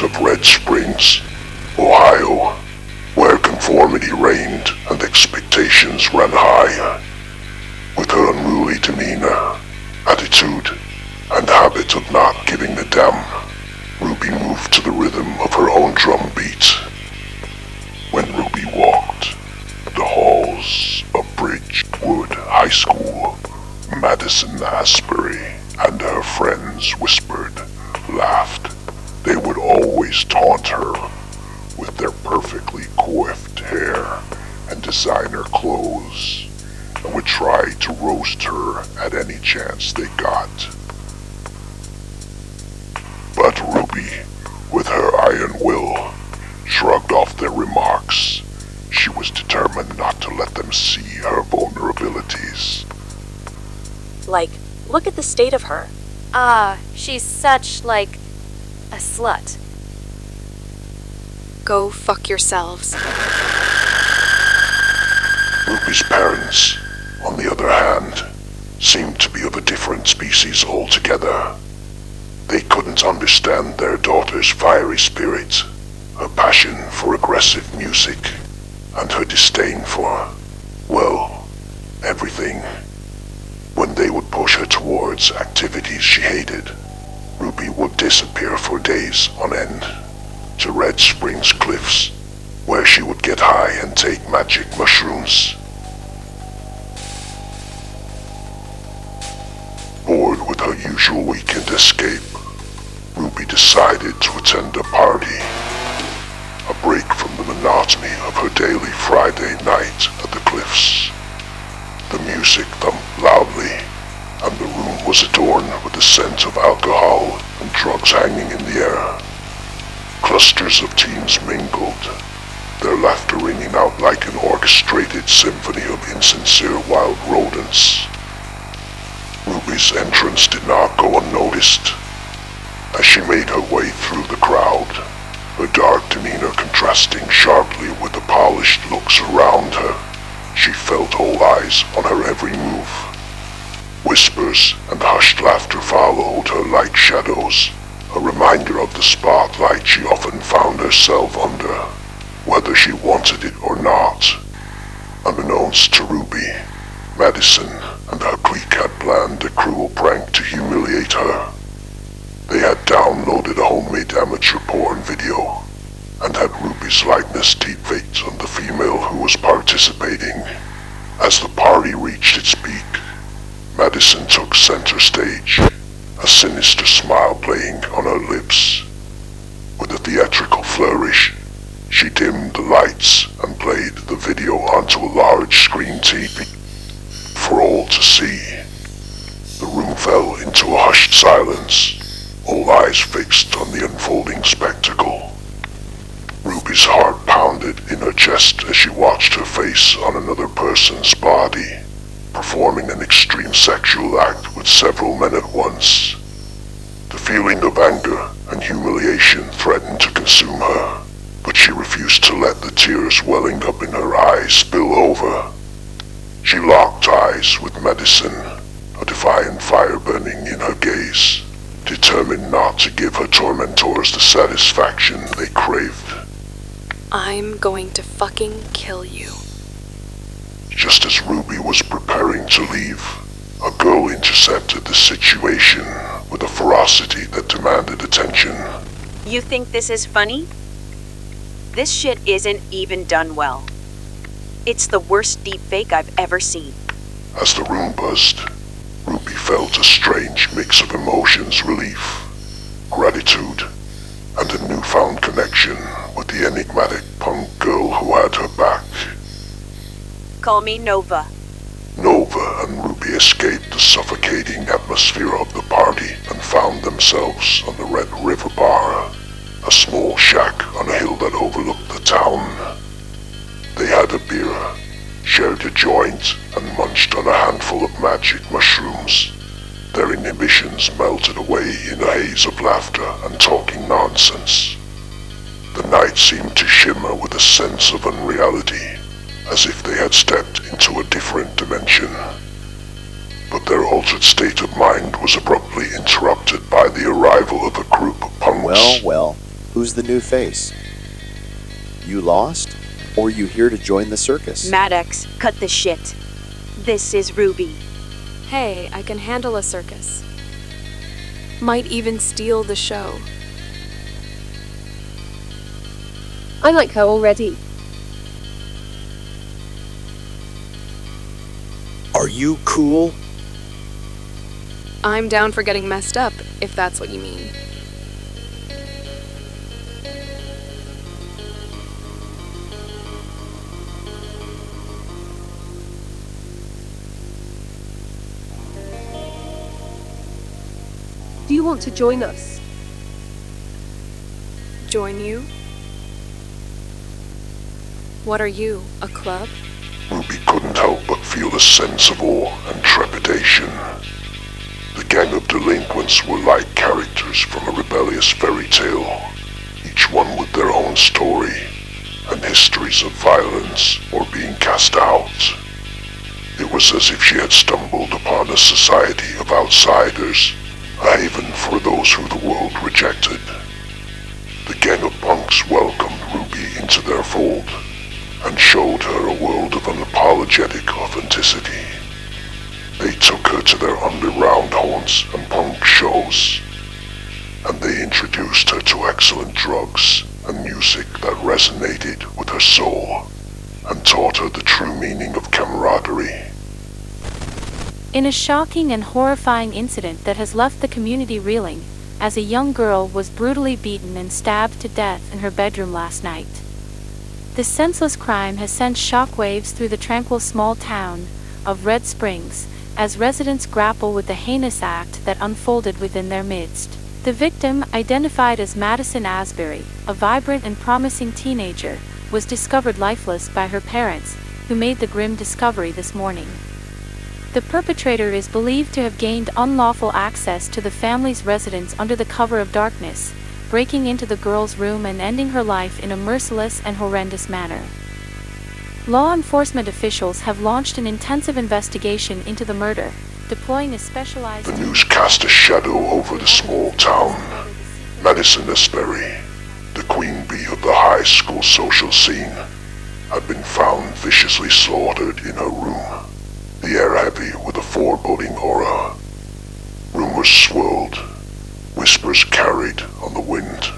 of Red Springs, Ohio, where conformity reigned and expectations ran high. With her unruly demeanor, attitude, and habit of not giving a damn, Ruby moved to the rhythm of her own drum beat. When Ruby walked the halls of Bridgewood High School, Madison Asbury and her friends whispered, laughed. They would always taunt her with their perfectly coiffed hair and designer clothes, and would try to roast her at any chance they got. But Ruby, with her iron will, shrugged off their remarks. She was determined not to let them see her vulnerabilities. Like, look at the state of her. She's such, like, a slut. Go fuck yourselves. Ruby's parents, on the other hand, seemed to be of a different species altogether. They couldn't understand their daughter's fiery spirit, her passion for aggressive music, and her disdain for, well, everything. When they would push her towards activities she hated, Ruby would disappear for days on end to Red Springs Cliffs, where she would get high and take magic mushrooms. Bored with her usual weekend escape, Ruby decided to attend a party, a break from the monotony of her daily Friday night at the Cliffs. The music thumped loudly, and the room was adorned with the scent of alcohol and drugs hanging in the air. Clusters of teens mingled, their laughter ringing out like an orchestrated symphony of insincere wild rodents. Ruby's entrance did not go unnoticed. As she made her way through the crowd, her dark demeanor contrasting sharply with the polished looks around her, she felt all eyes on her every move. Whispers and hushed laughter followed her like shadows, a reminder of the spotlight she often found herself under, whether she wanted it or not. Unbeknownst to Ruby, Madison and her clique had planned a cruel prank to humiliate her. They had downloaded a homemade amateur porn video and had Ruby's likeness deepfaked on the female who was participating. As the party reached its peak, Madison took center stage, a sinister smile playing on her lips. With a theatrical flourish, she dimmed the lights and played the video onto a large screen TV for all to see. The room fell into a hushed silence, all eyes fixed on the unfolding spectacle. Ruby's heart pounded in her chest as she watched her face on another person's body, performing an extreme sexual act with several men at once. The feeling of anger and humiliation threatened to consume her, but she refused to let the tears welling up in her eyes spill over. She locked eyes with Madison, a defiant fire burning in her gaze, determined not to give her tormentors the satisfaction they craved. I'm going to fucking kill you. Just as Ruby was preparing to leave, a girl intercepted the situation with a ferocity that demanded attention. You think this is funny? This shit isn't even done well. It's the worst deepfake I've ever seen. As the room buzzed, Ruby felt a strange mix of emotions: relief, gratitude, and a newfound connection with the enigmatic punk girl who had her back. Call me Nova. Nova and Ruby escaped the suffocating atmosphere of the party and found themselves on the Red River Bar, a small shack on a hill that overlooked the town. They had a beer, shared a joint, and munched on a handful of magic mushrooms. Their inhibitions melted away in a haze of laughter and talking nonsense. The night seemed to shimmer with a sense of unreality, as if they had stepped into a different dimension. But their altered state of mind was abruptly interrupted by the arrival of a group of punks. Well, Who's the new face? You lost? Or you here to join the circus? Maddox, cut the shit. This is Ruby. Hey, I can handle a circus. Might even steal the show. I like her already. Are you cool? I'm down for getting messed up, if that's what you mean. Do you want to join us? Join you? What are you, a club? Ruby couldn't help but feel a sense of awe and trepidation. The gang of delinquents were like characters from a rebellious fairy tale, each one with their own story and histories of violence or being cast out. It was as if she had stumbled upon a society of outsiders, a haven for those who the world rejected. The gang of punks welcomed Ruby into their fold and showed her a world of unapologetic authenticity. They took her to their underground haunts and punk shows, and they introduced her to excellent drugs and music that resonated with her soul and taught her the true meaning of camaraderie. In a shocking and horrifying incident that has left the community reeling, as a young girl was brutally beaten and stabbed to death in her bedroom last night. This senseless crime has sent shockwaves through the tranquil small town of Red Springs, as residents grapple with the heinous act that unfolded within their midst. The victim, identified as Madison Asbury, a vibrant and promising teenager, was discovered lifeless by her parents, who made the grim discovery this morning. The perpetrator is believed to have gained unlawful access to the family's residence under the cover of darkness, breaking into the girl's room and ending her life in a merciless and horrendous manner. Law enforcement officials have launched an intensive investigation into the murder, deploying a specialized... The news cast a shadow over the small town. Madison Asbury, the queen bee of the high school social scene, had been found viciously slaughtered in her room, the air heavy with a foreboding aura. Rumors swirled, whispers carried on the wind,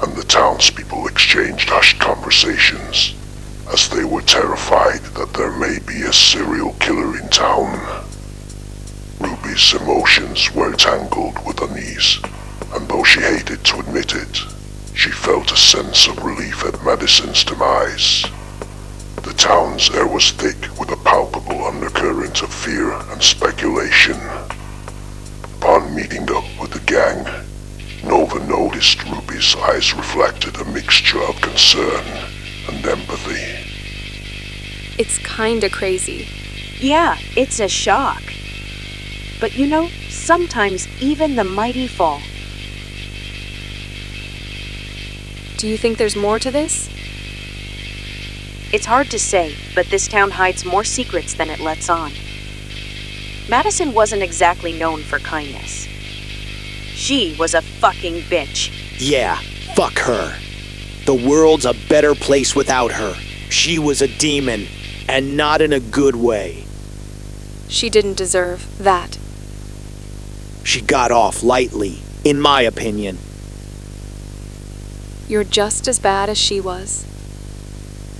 and the townspeople exchanged hushed conversations as they were terrified that there may be a serial killer in town. Ruby's emotions were tangled with unease, and though she hated to admit it, she felt a sense of relief at Madison's demise. The town's air was thick with a palpable undercurrent of fear and speculation. Upon meeting up with the gang, Nova noticed Ruby's eyes reflected a mixture of concern and empathy. It's kinda crazy. Yeah, it's a shock. But you know, sometimes even the mighty fall. Do you think there's more to this? It's hard to say, but this town hides more secrets than it lets on. Madison wasn't exactly known for kindness. She was a fucking bitch. Yeah, fuck her. The world's a better place without her. She was a demon, and not in a good way. She didn't deserve that. She got off lightly, in my opinion. You're just as bad as she was.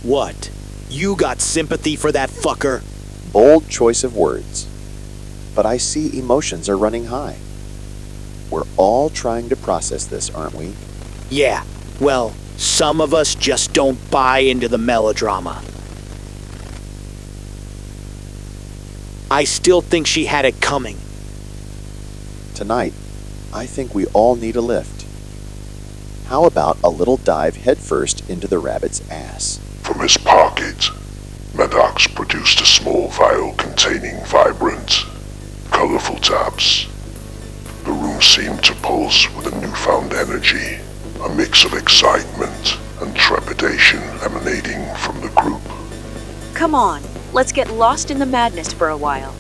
What? You got sympathy for that fucker? Bold choice of words. But I see emotions are running high. We're all trying to process this, aren't we? Yeah, well, some of us just don't buy into the melodrama. I still think she had it coming. Tonight, I think we all need a lift. How about a little dive headfirst into the rabbit's ass? From his pocket, Maddox produced a small vial containing vibrant, colorful tabs. The room seemed to pulse with a newfound energy, a mix of excitement and trepidation emanating from the group. Come on, let's get lost in the madness for a while.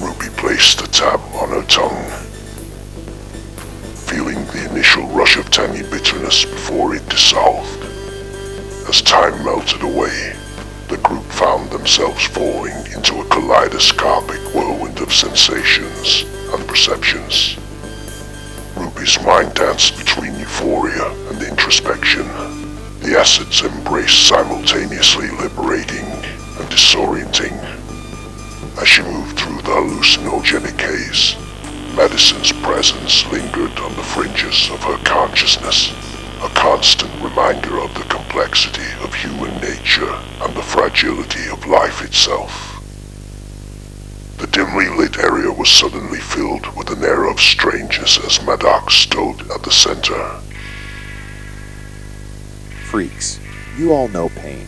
Ruby placed the tab on her tongue, rush of tangy bitterness before it dissolved. As time melted away, the group found themselves falling into a kaleidoscopic whirlwind of sensations and perceptions. Ruby's mind danced between euphoria and introspection, the acid's embrace simultaneously liberating and disorienting. As she moved through the hallucinogenic haze, Madison's presence lingered on the fringes of her consciousness, a constant reminder of the complexity of human nature and the fragility of life itself. The dimly lit area was suddenly filled with an air of strangeness as Maddox stood at the center. Freaks, you all know pain.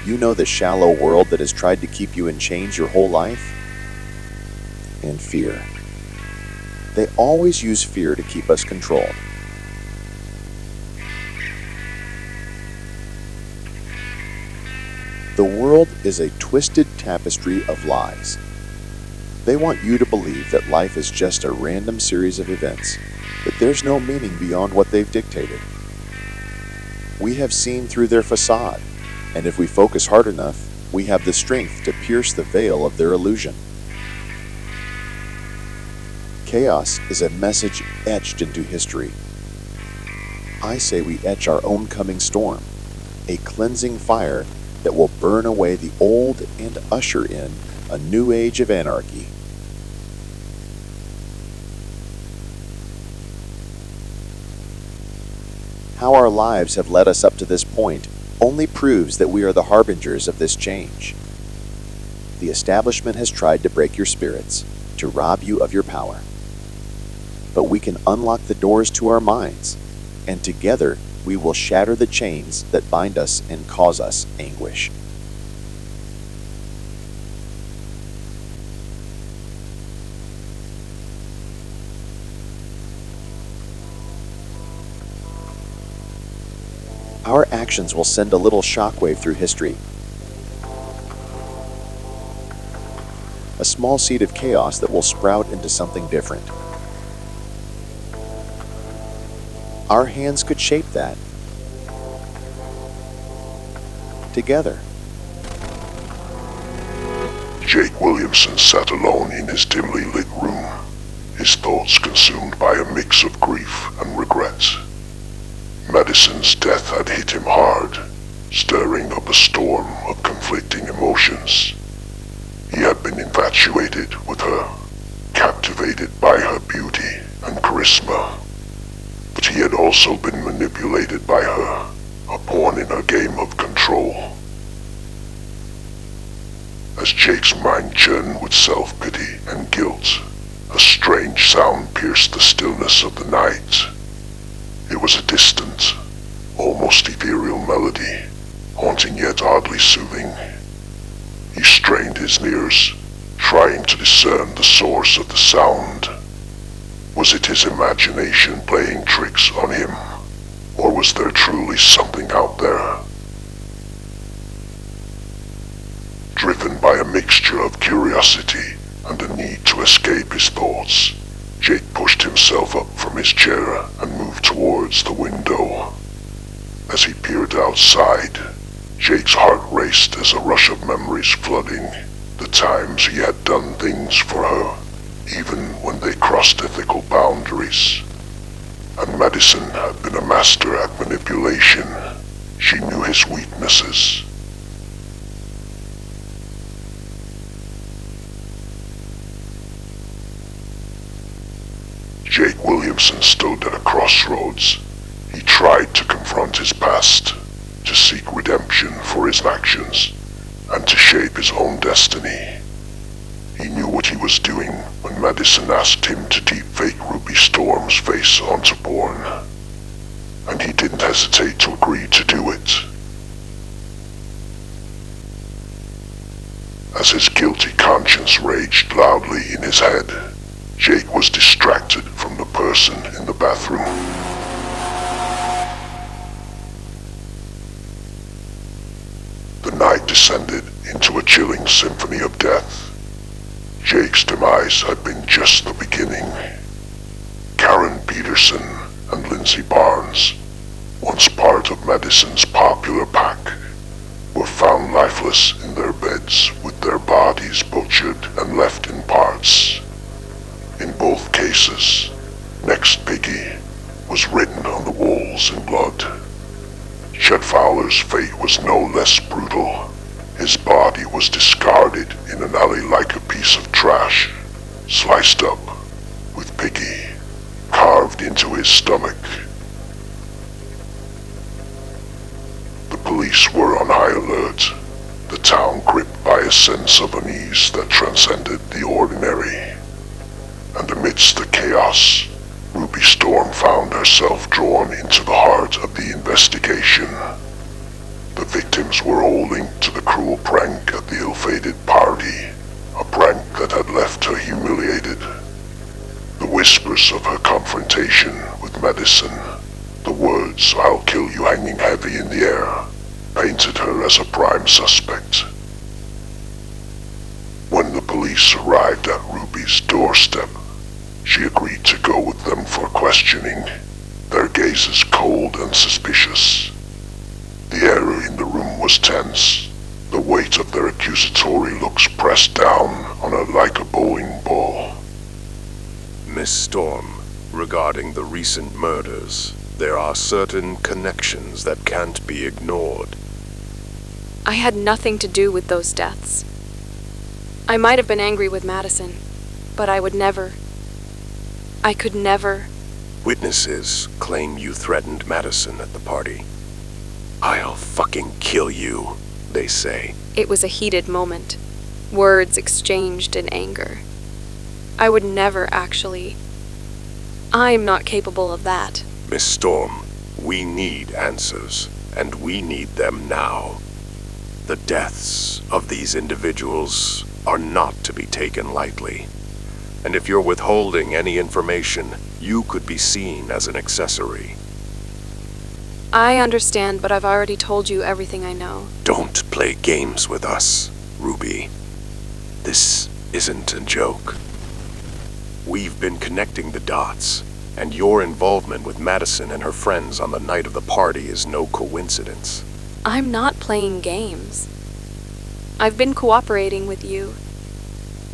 You know the shallow world that has tried to keep you in chains your whole life? And fear. They always use fear to keep us controlled. The world is a twisted tapestry of lies. They want you to believe that life is just a random series of events, that there's no meaning beyond what they've dictated. We have seen through their facade, and if we focus hard enough, we have the strength to pierce the veil of their illusion. Chaos is a message etched into history. I say we etch our own coming storm, a cleansing fire that will burn away the old and usher in a new age of anarchy. How our lives have led us up to this point only proves that we are the harbingers of this change. The establishment has tried to break your spirits, to rob you of your power. But we can unlock the doors to our minds, and together we will shatter the chains that bind us and cause us anguish. Our actions will send a little shockwave through history. A small seed of chaos that will sprout into something different. Our hands could shape that. Together. Jake Williamson sat alone in his dimly lit room, his thoughts consumed by a mix of grief and regret. Madison's death had hit him hard, stirring up a storm of conflicting emotions. He had been infatuated with her, captivated by her beauty and charisma. But he had also been manipulated by her, a pawn in her game of control. As Jake's mind churned with self-pity and guilt, a strange sound pierced the stillness of the night. It was a distant, almost ethereal melody, haunting yet oddly soothing. He strained his ears, trying to discern the source of the sound. Was it his imagination playing tricks on him, or was there truly something out there? Driven by a mixture of curiosity and a need to escape his thoughts, Jake pushed himself up from his chair and moved towards the window. As he peered outside, Jake's heart raced as a rush of memories flooding the times he had done things for her, even when they crossed ethical boundaries. And Madison had been a master at manipulation. She knew his weaknesses. Jake Williamson stood at a crossroads. He tried to confront his past, to seek redemption for his actions, and to shape his own destiny. He knew what he was doing when Madison asked him to deepfake Ruby Storm's face onto Bourne, and he didn't hesitate to agree to do it. As his guilty conscience raged loudly in his head, Jake was distracted from the person in the bathroom. The night descended into a chilling symphony of death. Jake's demise had been just the beginning. Karen Peterson and Lindsay Barnes, once part of Madison's popular pack, were found lifeless in their beds with their bodies butchered and left in parts. In both cases, "Next Piggy" was written on the walls in blood. Chet Fowler's fate was no less brutal. His body was discarded in an alley like a piece of trash, sliced up, with "Piggy" carved into his stomach. The police were on high alert, the town gripped by a sense of unease that transcended the ordinary. And amidst the chaos, Ruby Storm found herself drawn into the heart of the investigation. The victims were all linked to the cruel prank at the ill-fated party, a prank that had left her humiliated. The whispers of her confrontation with Madison, the words "I'll kill you" hanging heavy in the air, painted her as a prime suspect. When the police arrived at Ruby's doorstep, she agreed to go with them for questioning, their gazes cold and suspicious. The air in the room was tense, the weight of their accusatory looks pressed down on her like a bowling ball. Miss Storm, regarding the recent murders, there are certain connections that can't be ignored. I had nothing to do with those deaths. I might have been angry with Madison, but I could never. Witnesses claim you threatened Madison at the party. "I'll fucking kill you," they say. It was a heated moment. Words exchanged in anger. I would never actually. I'm not capable of that. Miss Storm, we need answers, and we need them now. The deaths of these individuals are not to be taken lightly. And if you're withholding any information, you could be seen as an accessory. I understand, but I've already told you everything I know. Don't play games with us, Ruby. This isn't a joke. We've been connecting the dots, and your involvement with Madison and her friends on the night of the party is no coincidence. I'm not playing games. I've been cooperating with you.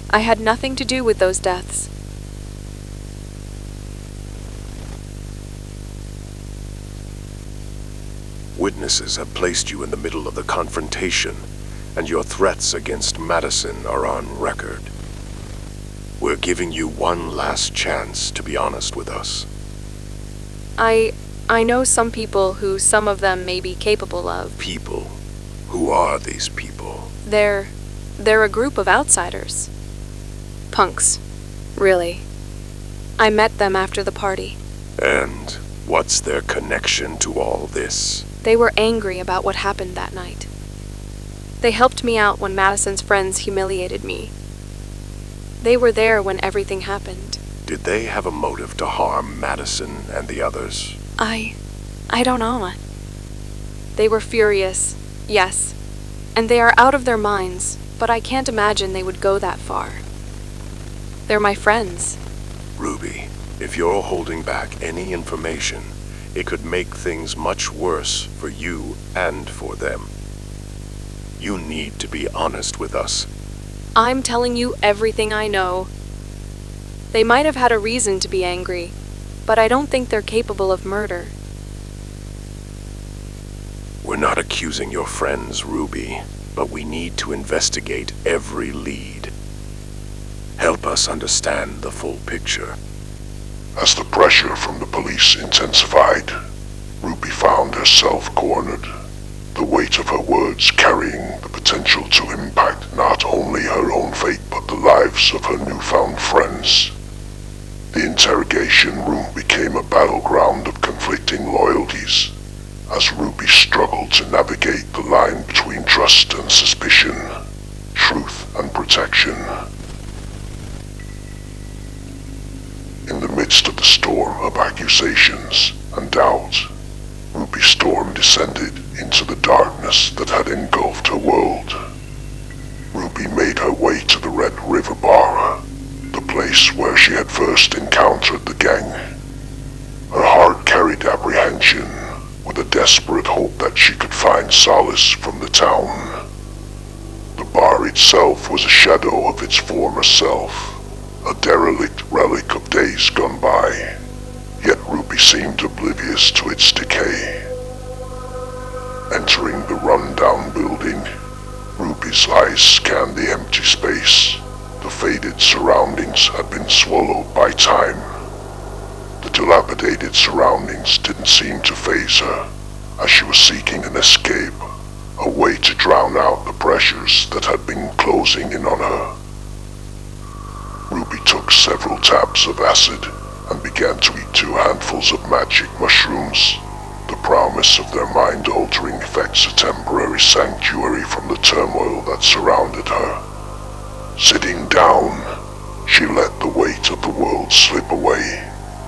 I had nothing to do with those deaths. Witnesses have placed you in the middle of the confrontation, and your threats against Madison are on record. We're giving you one last chance to be honest with us. I know some people who some of them may be capable of. People? Who are these people? They're a group of outsiders. Punks, really. I met them after the party. And what's their connection to all this? They were angry about what happened that night. They helped me out when Madison's friends humiliated me. They were there when everything happened. Did they have a motive to harm Madison and the others? I don't know. They were furious, yes, and they are out of their minds, but I can't imagine they would go that far. They're my friends. Ruby, if you're holding back any information, it could make things much worse for you and for them. You need to be honest with us. I'm telling you everything I know. They might have had a reason to be angry, but I don't think they're capable of murder. We're not accusing your friends, Ruby, but we need to investigate every lead. Help us understand the full picture. As the pressure from the police intensified, Ruby found herself cornered, the weight of her words carrying the potential to impact not only her own fate but the lives of her newfound friends. The interrogation room became a battleground of conflicting loyalties, as Ruby struggled to navigate the line between trust and suspicion, truth and protection. In the midst of the storm of accusations and doubt, Ruby Storm descended into the darkness that had engulfed her world. Ruby made her way to the Red River Bar, the place where she had first encountered the gang. Her heart with a desperate hope that she could find solace from the town. The bar itself was a shadow of its former self, a derelict relic of days gone by, yet Ruby seemed oblivious to its decay. Entering the run-down building, Ruby's eyes scanned the empty space. The faded surroundings had been swallowed by time. The dilapidated surroundings didn't seem to faze her, as she was seeking an escape, a way to drown out the pressures that had been closing in on her. Ruby took several tabs of acid and began to eat 2 handfuls of magic mushrooms. The promise of their mind-altering effects a temporary sanctuary from the turmoil that surrounded her. Sitting down, she let the weight of the world slip away,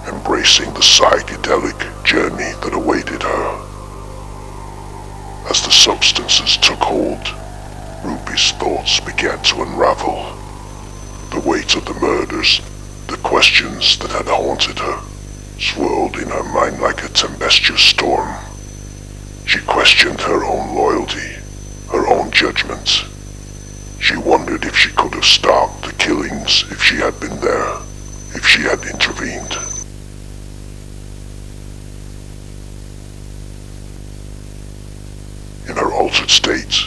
embracing the psychedelic journey that awaited her. As the substances took hold, Ruby's thoughts began to unravel. The weight of the murders, the questions that had haunted her, swirled in her mind like a tempestuous storm. She questioned her own loyalty, her own judgment. She wondered if she could have stopped the killings if she had been there, if she had intervened. In her altered state,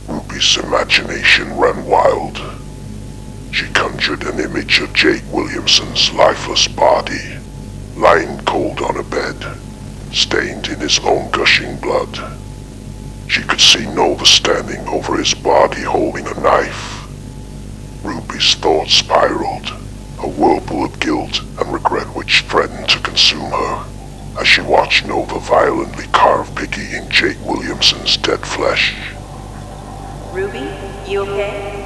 Ruby's imagination ran wild. She conjured an image of Jake Williamson's lifeless body, lying cold on a bed, stained in his own gushing blood. She could see Nova standing over his body holding a knife. Ruby's thoughts spiraled, a whirlpool of guilt and regret which threatened to consume her, as she watched Nova violently carve Piggy in Jake Williamson's dead flesh. Ruby, you okay?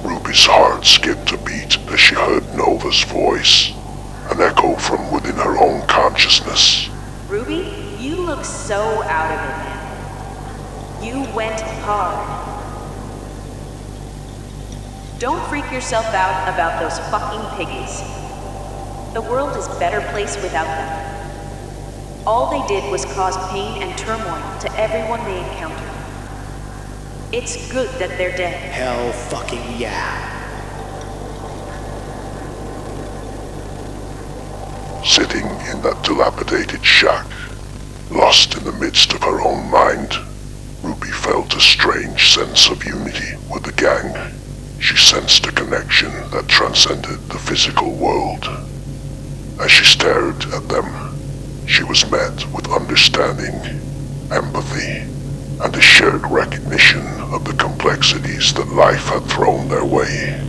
Ruby's heart skipped a beat as she heard Nova's voice, an echo from within her own consciousness. Ruby, you look so out of it now. You went hard. Don't freak yourself out about those fucking piggies. The world is a better place without them. All they did was cause pain and turmoil to everyone they encountered. It's good that they're dead. Hell fucking yeah. Sitting in that dilapidated shack, lost in the midst of her own mind, Ruby felt a strange sense of unity with the gang. She sensed a connection that transcended the physical world. As she stared at them, she was met with understanding, empathy, and a shared recognition of the complexities that life had thrown their way.